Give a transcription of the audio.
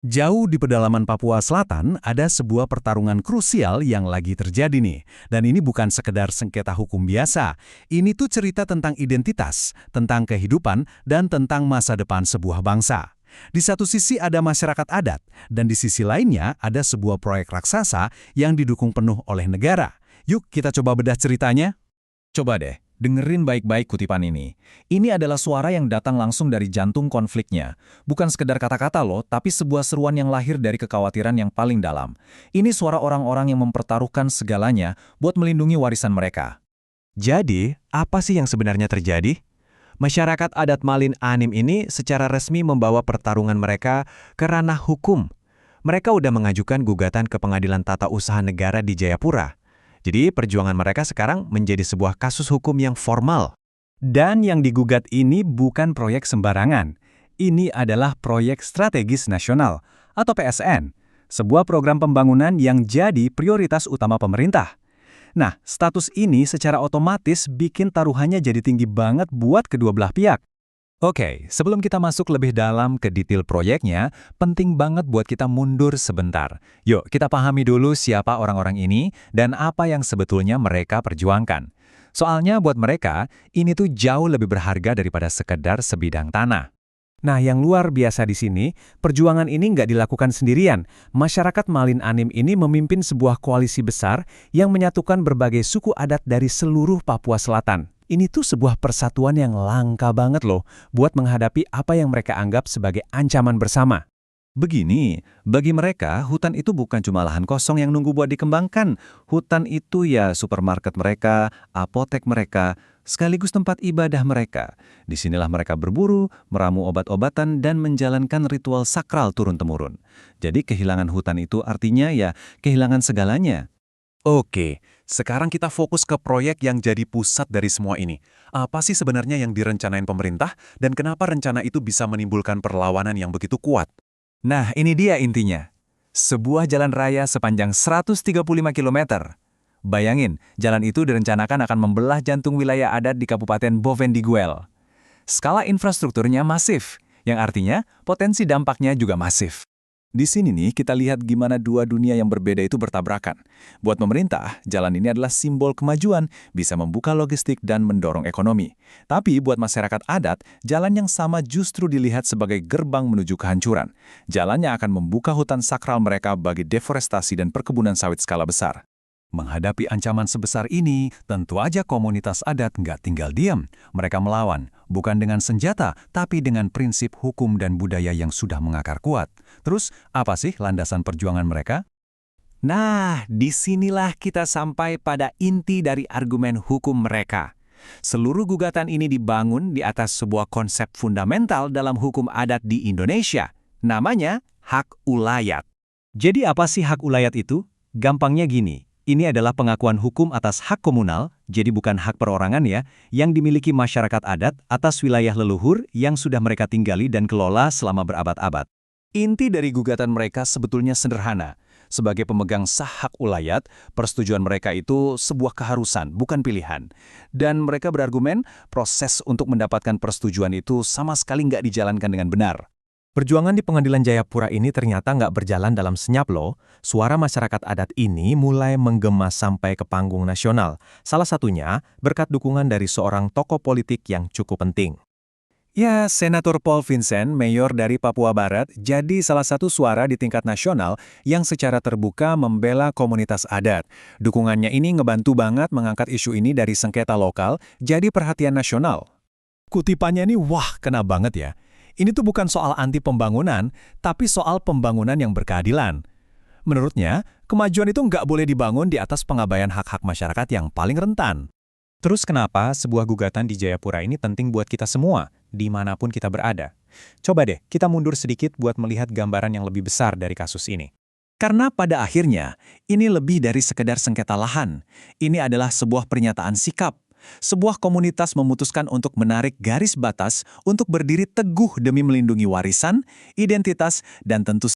Jauh di pedalaman Papua Selatan, ada sebuah pertarungan krusial yang lagi terjadi nih. Dan ini bukan sekedar sengketa hukum biasa. Ini tuh cerita tentang identitas, tentang kehidupan, dan tentang masa depan sebuah bangsa. Di satu sisi ada masyarakat adat, dan di sisi lainnya ada sebuah proyek raksasa yang didukung penuh oleh negara. Yuk kita coba bedah ceritanya. Coba deh, dengerin baik-baik kutipan ini. Ini adalah suara yang datang langsung dari jantung konfliknya. Bukan sekedar kata-kata loh, tapi sebuah seruan yang lahir dari kekhawatiran yang paling dalam. Ini suara orang-orang yang mempertaruhkan segalanya buat melindungi warisan mereka. Jadi, apa sih yang sebenarnya terjadi? Masyarakat adat Malin Anim ini secara resmi membawa pertarungan mereka ke ranah hukum. Mereka udah mengajukan gugatan ke Pengadilan Tata Usaha Negara di Jayapura. Jadi, perjuangan mereka sekarang menjadi sebuah kasus hukum yang formal. Dan yang digugat ini bukan proyek sembarangan. Ini adalah Proyek Strategis Nasional, atau PSN, sebuah program pembangunan yang jadi prioritas utama pemerintah. Nah, status ini secara otomatis bikin taruhannya jadi tinggi banget buat kedua belah pihak. Oke, sebelum kita masuk lebih dalam ke detail proyeknya, penting banget buat kita mundur sebentar. Yuk, kita pahami dulu siapa orang-orang ini dan apa yang sebetulnya mereka perjuangkan. Soalnya buat mereka, ini tuh jauh lebih berharga daripada sekedar sebidang tanah. Nah, yang luar biasa di sini, perjuangan ini nggak dilakukan sendirian. Masyarakat Malin Anim ini memimpin sebuah koalisi besar yang menyatukan berbagai suku adat dari seluruh Papua Selatan. Ini tuh sebuah persatuan yang langka banget loh, buat menghadapi apa yang mereka anggap sebagai ancaman bersama. Begini, bagi mereka, hutan itu bukan cuma lahan kosong yang nunggu buat dikembangkan. Hutan itu ya supermarket mereka, apotek mereka, sekaligus tempat ibadah mereka. Disinilah mereka berburu, meramu obat-obatan, dan menjalankan ritual sakral turun-temurun. Jadi kehilangan hutan itu artinya ya kehilangan segalanya. Oke, sekarang kita fokus ke proyek yang jadi pusat dari semua ini. Apa sih sebenarnya yang direncanain pemerintah dan kenapa rencana itu bisa menimbulkan perlawanan yang begitu kuat? Nah, ini dia intinya. Sebuah jalan raya sepanjang 135 km. Bayangin, jalan itu direncanakan akan membelah jantung wilayah adat di Kabupaten Boven Diguel. Skala infrastrukturnya masif, yang artinya potensi dampaknya juga masif. Di sini nih kita lihat gimana dua dunia yang berbeda itu bertabrakan. Buat pemerintah, jalan ini adalah simbol kemajuan, bisa membuka logistik dan mendorong ekonomi. Tapi buat masyarakat adat, jalan yang sama justru dilihat sebagai gerbang menuju kehancuran. Jalannya akan membuka hutan sakral mereka bagi deforestasi dan perkebunan sawit skala besar. Menghadapi ancaman sebesar ini, tentu aja komunitas adat nggak tinggal diam. Mereka melawan, bukan dengan senjata, tapi dengan prinsip hukum dan budaya yang sudah mengakar kuat. Terus, apa sih landasan perjuangan mereka? Nah, disinilah kita sampai pada inti dari argumen hukum mereka. Seluruh gugatan ini dibangun di atas sebuah konsep fundamental dalam hukum adat di Indonesia. Namanya hak ulayat. Jadi apa sih hak ulayat itu? Gampangnya gini. Ini adalah pengakuan hukum atas hak komunal, jadi bukan hak perorangan ya, yang dimiliki masyarakat adat atas wilayah leluhur yang sudah mereka tinggali dan kelola selama berabad-abad. Inti dari gugatan mereka sebetulnya sederhana. Sebagai pemegang sah hak ulayat, persetujuan mereka itu sebuah keharusan, bukan pilihan. Dan mereka berargumen, proses untuk mendapatkan persetujuan itu sama sekali nggak dijalankan dengan benar. Perjuangan di Pengadilan Jayapura ini ternyata nggak berjalan dalam senyap loh. Suara masyarakat adat ini mulai menggema sampai ke panggung nasional. Salah satunya berkat dukungan dari seorang tokoh politik yang cukup penting. Ya, Senator Paul Vincent, mayor dari Papua Barat, jadi salah satu suara di tingkat nasional yang secara terbuka membela komunitas adat. Dukungannya ini ngebantu banget mengangkat isu ini dari sengketa lokal jadi perhatian nasional. Kutipannya ini wah kena banget ya. Ini tuh bukan soal anti pembangunan, tapi soal pembangunan yang berkeadilan. Menurutnya, kemajuan itu nggak boleh dibangun di atas pengabaian hak-hak masyarakat yang paling rentan. Terus kenapa sebuah gugatan di Jayapura ini penting buat kita semua, dimanapun kita berada? Coba deh, kita mundur sedikit buat melihat gambaran yang lebih besar dari kasus ini. Karena pada akhirnya, ini lebih dari sekedar sengketa lahan. Ini adalah sebuah pernyataan sikap. Sebuah komunitas memutuskan untuk menarik garis batas untuk berdiri teguh demi melindungi warisan, identitas, dan tentu